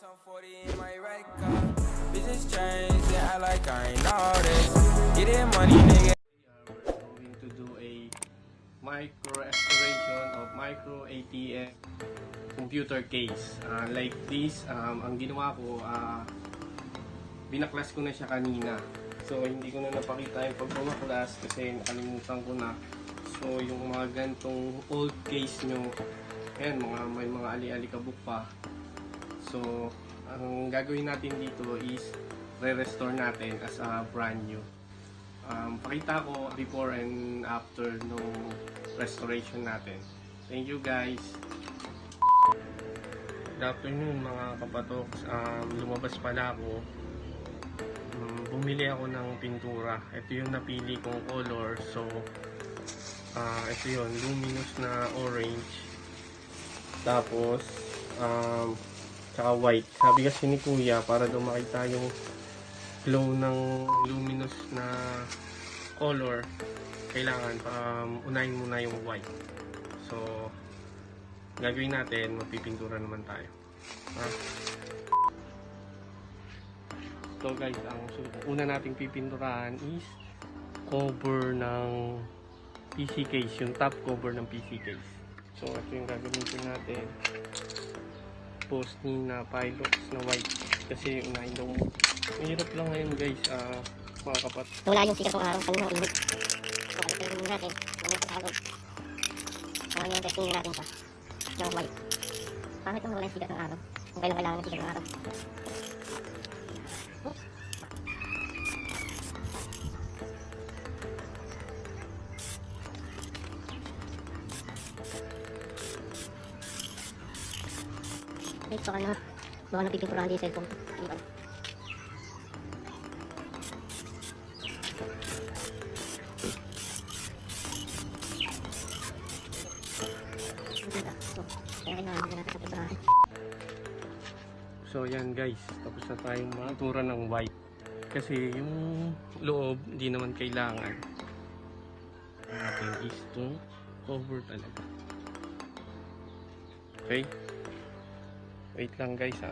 some 40 in my right car. Business change, they act like I ain't all this. Get it money, nigga. We're going to do a micro restoration of micro ATM computer case. Like this, ang ginawa ko, binaklas ko na siya kanina. So hindi ko na napakita yung pagbabaklas kasi nakalimutan ko na. So yung mga gantong old case nyo, ayan, may mga ali-alikabok pa. So ang gagawin natin dito is re-restore natin as a brand new. Pakita ko before and after no restoration natin. Thank you guys. Good afternoon mga kapatoks. Lumabas pala ako. Bumili ako ng pintura. Ito yung napili kong color. So ito yun, luminous na orange. Tapos tsaka white. Sabi kasi ni kuya, para daw makita yung glow ng luminous na color, kailangan unahin muna yung white. So gagawin natin, magpipintura naman tayo. So guys, ang una nating pipinturahan is cover ng PC case, yung top cover ng PC case. So ito yung gagamitin natin. Post ni na Pilox na white kasi unahin daw. Mahirap lang ngayon guys, mga kapat. Wala yung sikat ng araw, kanina ang init. So kalipin natin, wala yung pagkakagod. Kaya yung testing natin siya, yung white. Pangit yung wala yung sikat ng araw, kung kailan kailangan yung sikat ng araw. Ito ka na, baka napipinturahan din yung cellphone. Iba. So yan guys, tapos na tayong matura ng white. Kasi yung loob, hindi naman kailangan. Ating is to cover talaga. Okay? Wait lang guys ha.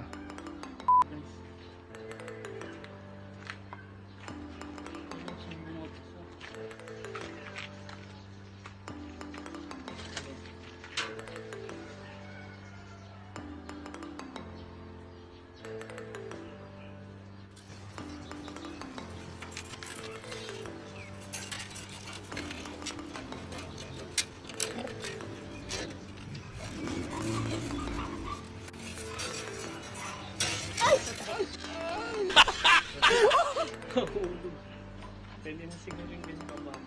Pwede na siguro yung ganyan mababa.